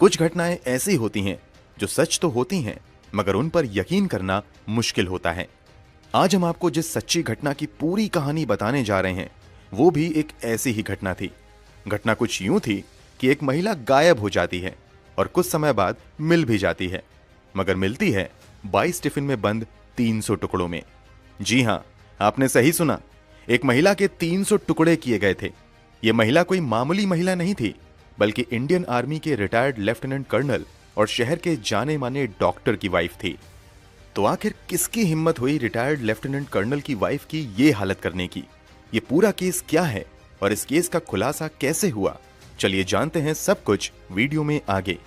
कुछ घटनाएं ऐसी होती हैं जो सच तो होती हैं, मगर उन पर यकीन करना मुश्किल होता है। आज हम आपको जिस सच्ची घटना की पूरी कहानी बताने जा रहे हैं, वो भी एक ऐसी ही घटना थी। घटना कुछ यूं थी कि एक महिला गायब हो जाती है और कुछ समय बाद मिल भी जाती है, मगर मिलती है 22 टिफिन में बंद 300 टुकड़ों में। जी हां, आपने सही सुना, एक महिला के 300 टुकड़े किए गए थे। यह महिला कोई मामूली महिला नहीं थी, बल्कि इंडियन आर्मी के रिटायर्ड लेफ्टिनेंट कर्नल और शहर के जाने माने डॉक्टर की वाइफ थी। तो आखिर किसकी हिम्मत हुई रिटायर्ड लेफ्टिनेंट कर्नल की वाइफ की ये हालत करने की? ये पूरा केस क्या है और इस केस का खुलासा कैसे हुआ? चलिए जानते हैं सब कुछ वीडियो में आगे।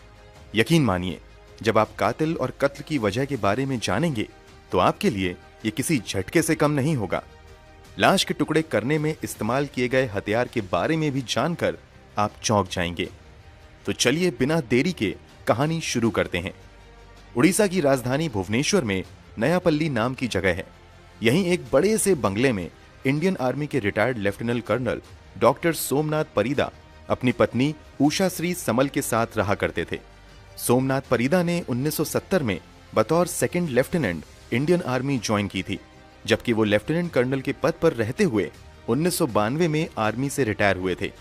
यकीन मानिए, जब आप कातिल और कत्ल की वजह के बारे में जानेंगे तो आपके लिए ये किसी झटके से कम नहीं होगा। लाश के टुकड़े करने में इस्तेमाल किए गए हथियार के बारे में भी जानकर आप चौंक जाएंगे। तो चलिए बिना देरी के कहानी शुरू करते हैं। उड़ीसा की राजधानी भुवनेश्वर में नयापल्ली नाम की जगह है। यहीं एक बड़े से बंगले में इंडियन आर्मी के retired lieutenant colonel doctor Somnath Parida अपनी पत्नी उषाश्री समल के साथ रहा करते थे। सोमनाथ परिदा ने 1970 में बतौर second lieutenant Indian army join की थी, जबकि वो लेफ्टिनेंट कर्नल के पद पर रहते हुए 1992 में आर्मी से रिटायर हुए थे।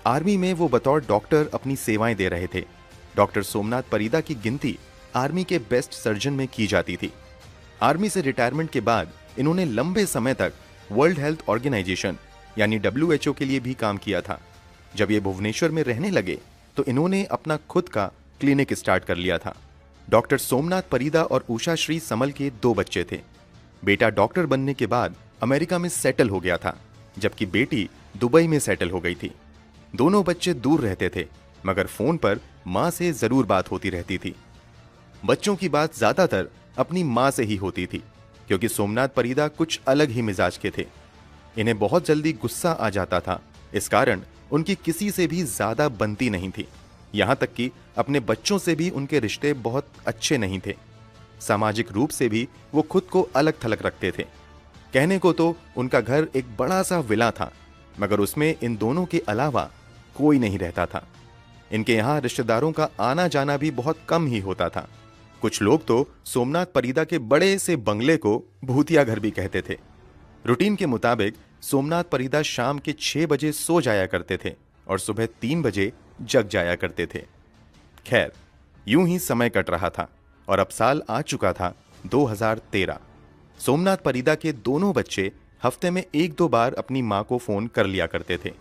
आर्मी में वो बतौर डॉक्टर अपनी सेवाएं दे रहे थे। डॉक्टर सोमनाथ परिदा की गिनती आर्मी के बेस्ट सर्जन में की जाती थी। आर्मी से रिटायरमेंट के बाद इन्होंने लंबे समय तक वर्ल्ड हेल्थ ऑर्गेनाइजेशन यानी WHO के लिए भी काम किया था। जब ये भुवनेश्वर में रहने लगे तो इन्होंने अपना खुद का क्लिनिक स्टार्ट कर लिया था। डॉक्टर सोमनाथ परिदा और उषाश्री समल के 2 बच्चे थे। बेटा डॉक्टर बनने के बाद अमेरिका में सेटल हो गया था, जबकि बेटी दुबई में सेटल हो गई थी। दोनों बच्चे दूर रहते थे, मगर फोन पर मां से जरूर बात होती रहती थी। बच्चों की बात ज्यादातर अपनी मां से ही होती थी, क्योंकि सोमनाथ परिदा कुछ अलग ही मिजाज के थे। इन्हें बहुत जल्दी गुस्सा आ जाता था, इस कारण उनकी किसी से भी ज्यादा बनती नहीं थी। यहां तक कि अपने बच्चों से भी उनके रिश्ते बहुत अच्छे नहीं थे। सामाजिक रूप से भी वो खुद को अलग थलग रखते थे। कहने को तो उनका घर एक बड़ा सा विला था, मगर उसमें इन दोनों के अलावा कोई नहीं रहता था। इनके यहाँ रिश्तेदारों का आना जाना भी बहुत कम ही होता था। कुछ लोग तो सोमनाथ परिदा के बड़े से बंगले को भूतिया घर भी कहते थे। रूटीन के मुताबिक सोमनाथ परिदा शाम के 6 बजे सो जाया करते थे और सुबह 3 बजे जग जाया करते थे। खैर, यूं ही समय कट रहा था और अब साल आ चुका था 2013। सोमनाथ परिदा के दोनों बच्चे हफ्ते में 1-2 बार अपनी मां को फोन कर लिया करते थे।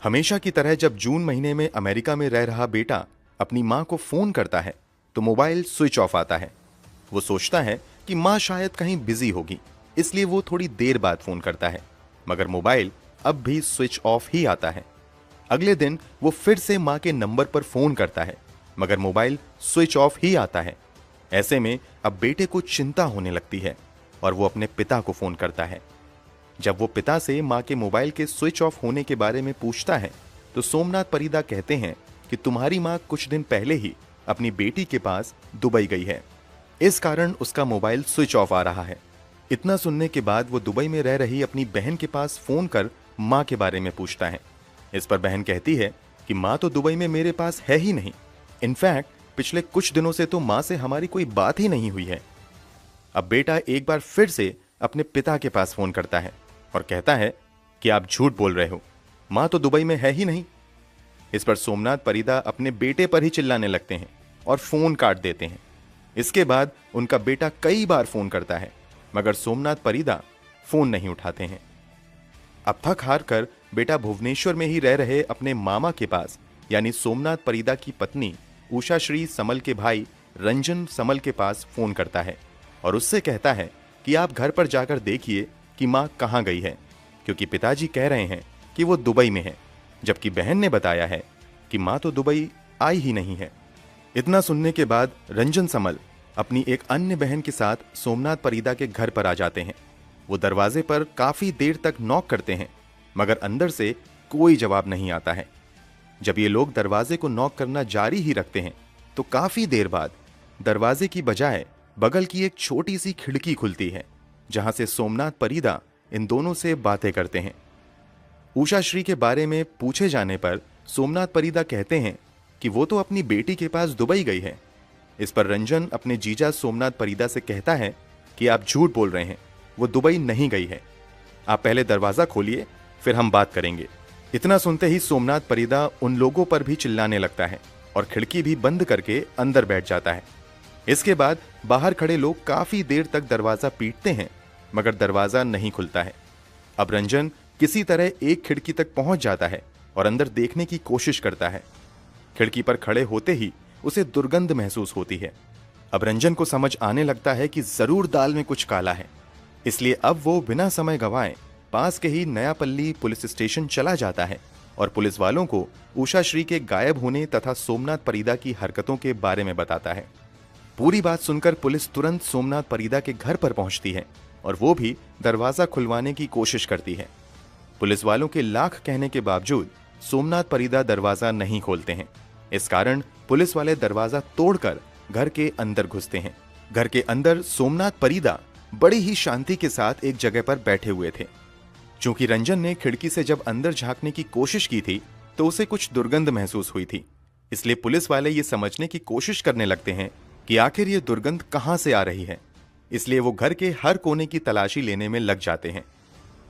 हमेशा की तरह जब जून महीने में अमेरिका में रह रहा बेटा अपनी मां को फोन करता है तो मोबाइल स्विच ऑफ आता है। वो सोचता है कि मां शायद कहीं बिजी होगी, इसलिए वो थोड़ी देर बाद फोन करता है, मगर मोबाइल अब भी स्विच ऑफ ही आता है। अगले दिन वो फिर से मां के नंबर पर फोन करता है, मगर मोबाइल स्विच ऑफ ही आता है। ऐसे में अब बेटे को चिंता होने लगती है और वो अपने पिता को फोन करता है। जब वो पिता से मां के मोबाइल के स्विच ऑफ होने के बारे में पूछता है तो सोमनाथ परिदा कहते हैं कि तुम्हारी मां कुछ दिन पहले ही अपनी बेटी के पास दुबई गई है, इस कारण उसका मोबाइल स्विच ऑफ आ रहा है। इतना सुनने के बाद वो दुबई में रह रही अपनी बहन के पास फोन कर मां के बारे में पूछता है। इस पर बहन कहती है कि मां तो दुबई में मेरे पास है ही नहीं। इनफैक्ट पिछले कुछ दिनों से तो मां से हमारी कोई बात ही नहीं हुई है। अब बेटा एक बार फिर से अपने पिता के पास फोन करता है और कहता है कि आप झूठ बोल रहे हो, मां तो दुबई में है ही नहीं। इस पर सोमनाथ परिदा अपने बेटे पर ही चिल्लाने लगते हैं और फोन काट देते हैं। इसके बाद उनका बेटा कई बार फोन करता है, मगर सोमनाथ परिदा फोन नहीं उठाते हैं। अब थक हार कर बेटा भुवनेश्वर में ही रह रहे अपने मामा के पास यानी सोमनाथ परिदा की पत्नी उषाश्री समल के भाई रंजन समल के पास फोन करता है और उससे कहता है कि आप घर पर जाकर देखिए कि मां कहां गई है, क्योंकि पिताजी कह रहे हैं कि वो दुबई में है, जबकि बहन ने बताया है कि मां तो दुबई आई ही नहीं है। इतना सुनने के बाद रंजन समल अपनी एक अन्य बहन के साथ सोमनाथ परिदा के घर पर आ जाते हैं। वो दरवाजे पर काफी देर तक नॉक करते हैं, मगर अंदर से कोई जवाब नहीं आता है। जब ये लोग दरवाजे को नॉक करना जारी ही रखते हैं तो काफी देर बाद दरवाजे की बजाय बगल की एक छोटी सी खिड़की खुलती है, जहां से सोमनाथ परिदा इन दोनों से बातें करते हैं। उषाश्री के बारे में पूछे जाने पर सोमनाथ परिदा कहते हैं कि वो तो अपनी बेटी के पास दुबई गई है। इस पर रंजन अपने जीजा सोमनाथ परिदा से कहता है कि आप झूठ बोल रहे हैं, वो दुबई नहीं गई है। आप पहले दरवाजा खोलिए, फिर हम बात करेंगे। इतना सुनते ही सोमनाथ परिदा उन लोगों पर भी चिल्लाने लगता है और खिड़की भी बंद करके अंदर बैठ जाता है। इसके बाद बाहर खड़े लोग काफी देर तक दरवाजा पीटते हैं, मगर दरवाजा नहीं खुलता है। अब रंजन किसी तरह एक खिड़की तक पहुंच जाता है और अंदर देखने की कोशिश करता है। खिड़की पर खड़े होते ही उसे दुर्गंध महसूस होती है। अब रंजन को समझ आने लगता है कि जरूर दाल में कुछ काला है, इसलिए अब वो बिना समय गंवाए पास के ही नयापल्ली पुलिस स्टेशन चला जाता है और पुलिस वालों को उषाश्री के गायब होने तथा सोमनाथ परिदा की हरकतों के बारे में बताता है। पूरी बात सुनकर पुलिस तुरंत सोमनाथ परिदा के घर पर पहुंचती है और वो भी दरवाजा खुलवाने की कोशिश करती है। पुलिस वालों के लाख कहने के बावजूद सोमनाथ परिदा दरवाजा नहीं खोलते हैं। इस कारण पुलिस वाले दरवाजा तोड़कर घर के अंदर घुसते हैं। घर के अंदर सोमनाथ परिदा बड़ी ही शांति के साथ एक जगह पर बैठे हुए थे। चूंकि रंजन ने खिड़की से जब अंदर झांकने की कोशिश की थी तो उसे कुछ दुर्गंध महसूस हुई थी, इसलिए पुलिस वाले ये समझने की कोशिश करने लगते हैं कि आखिर ये दुर्गंध कहां से आ रही है। इसलिए वो घर के हर कोने की तलाशी लेने में लग जाते हैं।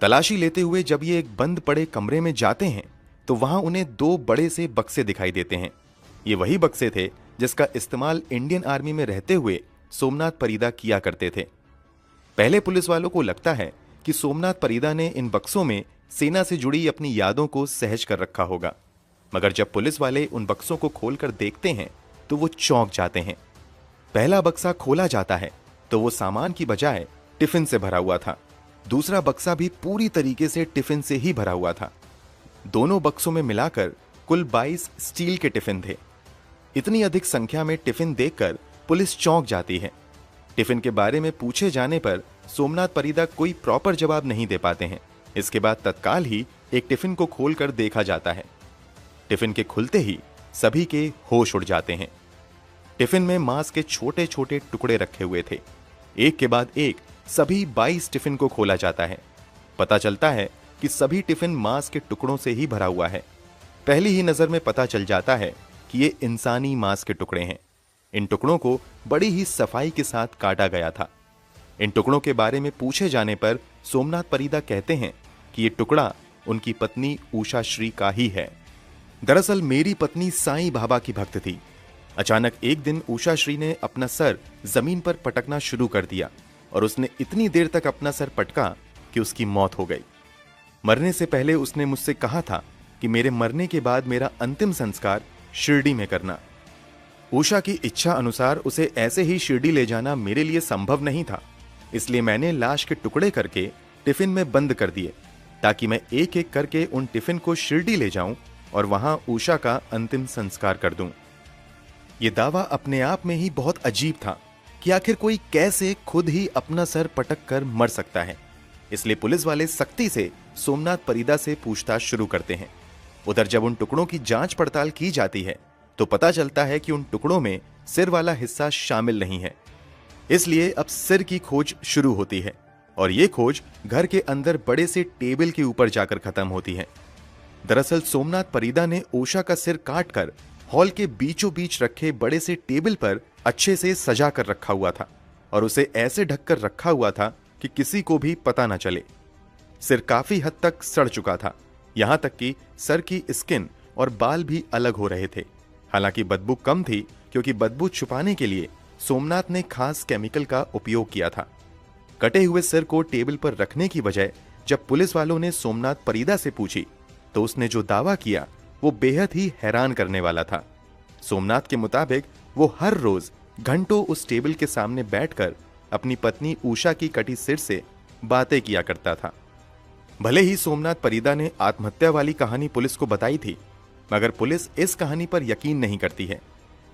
तलाशी लेते हुए जब ये एक बंद पड़े कमरे में जाते हैं तो वहां उन्हें दो बड़े से बक्से दिखाई देते हैं। ये वही बक्से थे जिसका इस्तेमाल इंडियन आर्मी में रहते हुए सोमनाथ परिदा किया करते थे। पहले पुलिस वालों को लगता है कि सोमनाथ परिदा ने इन बक्सों में सेना से जुड़ी अपनी यादों को सहज कर रखा होगा, मगर जब पुलिस वाले उन बक्सों को खोलकर देखते हैं तो वो चौंक जाते हैं। पहला बक्सा खोला जाता है तो वो सामान की बजाय टिफिन से भरा हुआ था। दूसरा बक्सा भी पूरी तरीके से टिफिन से ही भरा हुआ था। दोनों बक्सों में मिलाकर कुल 22 स्टील के टिफिन थे। इतनी अधिक संख्या में टिफिन देखकर पुलिस चौंक जाती है। टिफिन के बारे में पूछे जाने पर सोमनाथ परिदा कोई प्रॉपर जवाब नहीं दे पाते हैं। इसके बाद तत्काल ही एक टिफिन को खोलकर देखा जाता है। टिफिन के खुलते ही सभी के होश उड़ जाते हैं। टिफिन में मांस के छोटे छोटे टुकड़े रखे हुए थे। एक के बाद एक सभी 22 टिफिन को खोला जाता है। पता चलता है कि सभी टिफिन मांस के टुकड़ों से ही भरा हुआ है। पहली ही नजर में पता चल जाता है कि ये इंसानी मांस के टुकड़े हैं। इन टुकड़ों को बड़ी ही सफाई के साथ काटा गया था। इन टुकड़ों के बारे में पूछे जाने पर सोमनाथ परिदा कहते हैं कि ये टुकड़ा उनकी पत्नी उषाश्री का ही है। दरअसल मेरी पत्नी साईं बाबा की भक्त थी। अचानक एक दिन उषाश्री ने अपना सर जमीन पर पटकना शुरू कर दिया और उसने इतनी देर तक अपना सर पटका कि उसकी मौत हो गई। मरने से पहले उसने मुझसे कहा था कि मेरे मरने के बाद मेरा अंतिम संस्कार शिरडी में करना। उषा की इच्छा अनुसार उसे ऐसे ही शिरडी ले जाना मेरे लिए संभव नहीं था, इसलिए मैंने लाश के टुकड़े करके टिफिन में बंद कर दिए ताकि मैं एक एक करके उन टिफिन को शिरडी ले जाऊं और वहां उषा का अंतिम संस्कार कर दूं। यह दावा अपने आप में ही बहुत अजीब था कि आखिर कोई कैसे खुद ही अपना सर पटक कर मर सकता है। इसलिए पुलिस वाले सख्ती से सोमनाथ परिदा से पूछताछ शुरू करते हैं। उधर जब उन टुकड़ों की जांच पड़ताल की जाती है तो पता चलता है कि उन टुकड़ों में सिर वाला हिस्सा शामिल नहीं है। इसलिए अब सिर की खोज शुरू होती है और ये खोज घर के अंदर बड़े से टेबल के ऊपर जाकर खत्म होती है। दरअसल सोमनाथ परिदा ने उषा का सिर काटकर हॉल के बीचों बीच रखे बड़े से टेबल पर अच्छे से सजा कर रखा हुआ था और उसे ऐसे ढककर रखा हुआ था कि किसी को भी पता न चले। सिर काफी हद तक सड़ चुका था, यहां तक कि सर की स्किन और बाल भी अलग हो रहे थे। हालांकि बदबू कम थी क्योंकि बदबू छुपाने के लिए सोमनाथ ने खास केमिकल का उपयोग किया था। कटे हुए सिर को टेबल पर रखने की बजाय जब पुलिस वालों ने सोमनाथ परिदा से पूछी तो उसने जो दावा किया वो बेहद ही हैरान करने वाला था। सोमनाथ के मुताबिक वो हर रोज घंटों उस टेबल के सामने बैठकर अपनी पत्नी उषा की कटी सिर से बातें किया करता था। भले ही सोमनाथ परिदा ने आत्महत्या वाली कहानी पुलिस को बताई थी, मगर पुलिस इस कहानी पर यकीन नहीं करती है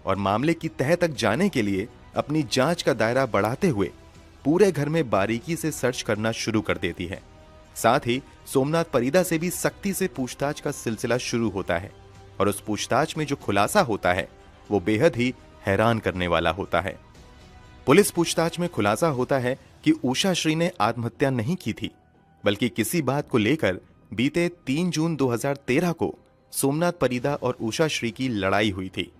और मामले की तह तक जाने के लिए अपनी जांच का दायरा बढ़ाते हुए पूरे घर में बारीकी से सर्च करना शुरू कर देती है। साथ ही सोमनाथ परिदा से भी सख्ती से पूछताछ का सिलसिला शुरू होता है और उस पूछताछ में जो खुलासा होता है वो बेहद ही हैरान करने वाला होता है। पुलिस पूछताछ में खुलासा होता है कि उषाश्री ने आत्महत्या नहीं की थी, बल्कि किसी बात को लेकर बीते 3 जून 2013 को सोमनाथ परिदा और उषा श्री की लड़ाई हुई थी।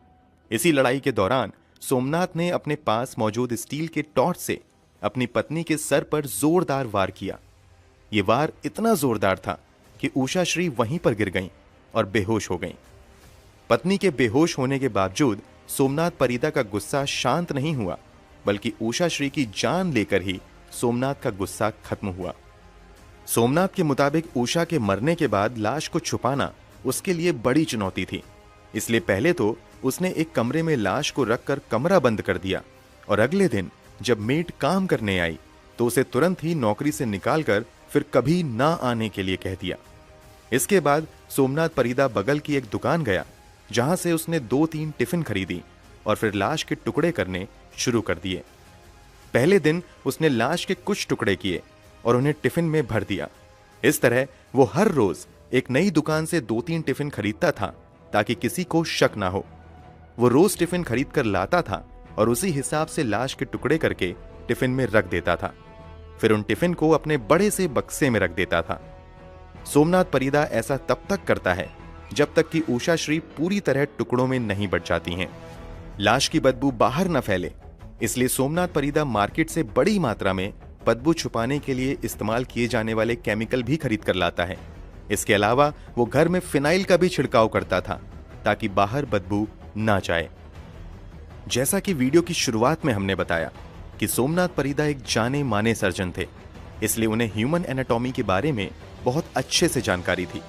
इसी लड़ाई के दौरान सोमनाथ ने अपने पास मौजूद स्टील के टॉर्च से अपनी पत्नी के सर पर जोरदार वार किया। ये वार इतना जोरदार था कि उषा श्री वहीं पर गिर गईं और बेहोश हो गईं। पत्नी के बेहोश होने के बावजूद सोमनाथ परिदा का गुस्सा शांत नहीं हुआ, बल्कि उषा श्री की जान लेकर ही सोमनाथ का गुस्सा खत्म हुआ। सोमनाथ के मुताबिक उषा के मरने के बाद लाश को छुपाना उसके लिए बड़ी चुनौती थी, इसलिए पहले तो उसने एक कमरे में लाश को रखकर कमरा बंद कर दिया और अगले दिन जब मेड काम करने आई तो उसे तुरंत ही नौकरी से निकालकर फिर कभी ना आने के लिए कह दिया। इसके बाद सोमनाथ परिदा बगल की एक दुकान गया, जहां से उसने 2-3 टिफिन खरीदी और फिर लाश के टुकड़े करने शुरू कर दिए। पहले दिन उसने लाश के कुछ टुकड़े किए और उन्हें टिफिन में भर दिया। इस तरह वो हर रोज एक नई दुकान से 2-3 टिफिन खरीदता था ताकि किसी को शक ना हो। वो रोज टिफिन खरीद कर लाता था और उसी हिसाब से लाश के टुकड़े करके टिफिन में रख देता था। फिर उन टिफिन को अपने बड़े से बक्से में रख देता था। सोमनाथ परिदा ऐसा तब तक करता है जब तक कि उषा श्री पूरी तरह टुकड़ों में नहीं बट जाती हैं। लाश की बदबू बाहर न फैले, इसलिए सोमनाथ परिदा मार्केट से बड़ी मात्रा में बदबू छुपाने के लिए इस्तेमाल किए जाने वाले केमिकल भी खरीद कर लाता है। इसके अलावा वो घर में फिनाइल का भी छिड़काव करता था ताकि बाहर बदबू ना जाए। जैसा कि वीडियो की शुरुआत में हमने बताया कि सोमनाथ परिदा एक जाने माने सर्जन थे, इसलिए उन्हें ह्यूमन एनाटॉमी के बारे में बहुत अच्छे से जानकारी थी।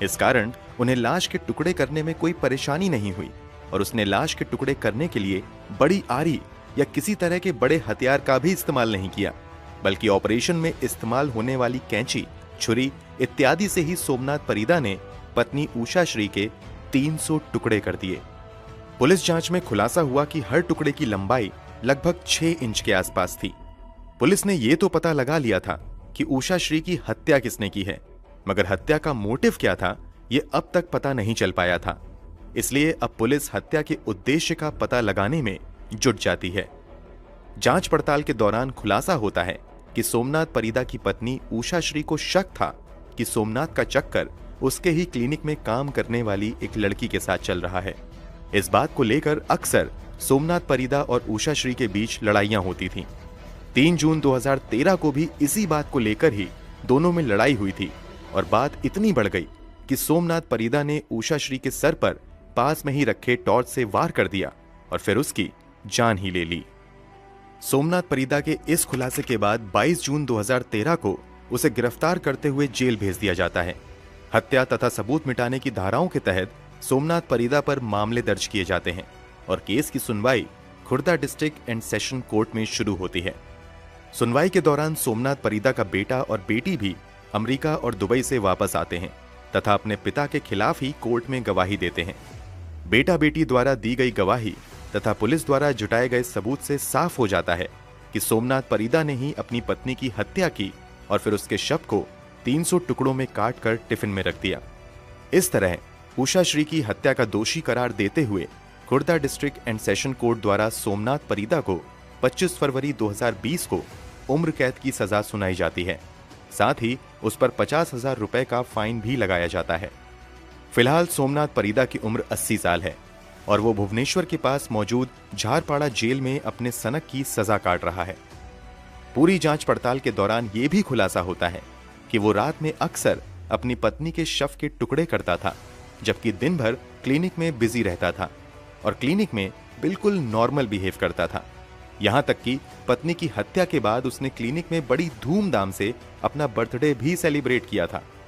इस कारण उन्हें लाश के टुकड़े करने में कोई परेशानी नहीं हुई और उसने लाश के टुकड़े करने के लिए बड़ी आरी या किसी तरह के बड़े हथियार का भी इस्तेमाल नहीं किया, बल्कि ऑपरेशन में इस्तेमाल होने वाली कैंची, छुरी इत्यादि से ही सोमनाथ परिदा ने पत्नी उषा श्री के 300 टुकड़े कर दिए। पुलिस जांच में खुलासा हुआ कि हर टुकड़े की लंबाई लगभग 6 इंच के आसपास थी। पुलिस ने यह तो पता लगा लिया था कि उषा श्री की हत्या किसने की है, मगर हत्या का मोटिव क्या था यह अब तक पता नहीं चल पाया था। इसलिए अब पुलिस हत्या के उद्देश्य का पता लगाने में जुट जाती है। जांच पड़ताल के दौरान खुलासा होता है कि सोमनाथ परिदा की पत्नी उषा श्री को शक था कि सोमनाथ का चक्कर उसके ही क्लिनिक में काम करने वाली एक लड़की के साथ चल रहा है। इस बात को लेकर अक्सर सोमनाथ परिदा और उषा श्री के बीच लड़ाइयां होती थीं। 3 जून 2013 को भी इसी बात को लेकर ही दोनों में लड़ाई हुई थी और बात इतनी बढ़ गई कि सोमनाथ परिदा ने उषा श्री के सर पर पास में ही रखे टॉर्च से वार कर दिया और फिर उसकी जान ही ले ली। सोमनाथ परिदा के इस खुलासे के बाद 22 जून 2013 को उसे गिरफ्तार करते हुए जेल भेज दिया जाता है। हत्या तथा सबूत मिटाने की धाराओं के तहत सोमनाथ परिदा पर मामले दर्ज किए जाते हैं और केस की सुनवाई Khurda district and session court में शुरू होती है। सुनवाई के दौरान सोमनाथ परिदा का बेटा और बेटी भी अमेरिका और दुबई से वापस आते हैं तथा अपने पिता के खिलाफ ही कोर्ट में गवाही देते हैं। बेटा बेटी द्वारा दी गई गवाही तथा पुलिस द्वारा जुटाए गए सबूत से साफ हो जाता है कि सोमनाथ परिदा ने ही अपनी पत्नी की हत्या की और फिर उसके शव को 300 टुकड़ों में काट कर टिफिन में रख दिया। इस तरह उषा श्री की हत्या का दोषी करार देते हुए Khurda district and session court द्वारा सोमनाथ परिदा को 25 फरवरी 2020 को उम्र कैद की सजा सुनाई जाती है। साथ ही उस पर 50,000 रुपए का फाइन भी लगाया जाता है। फिलहाल सोमनाथ परिदा की उम्र 80 साल है और वो भुवनेश्वर के पास मौजूद झारपाड़ा जेल में अपने सनक की सजा काट रहा है। पूरी जांच पड़ताल के दौरान यह भी खुलासा होता है कि वो रात में अक्सर अपनी पत्नी के शव के टुकड़े करता था, जबकि दिन भर क्लिनिक में बिजी रहता था और क्लिनिक में बिल्कुल नॉर्मल बिहेव करता था। यहां तक कि पत्नी की हत्या के बाद उसने क्लिनिक में बड़ी धूमधाम से अपना बर्थडे भी सेलिब्रेट किया था।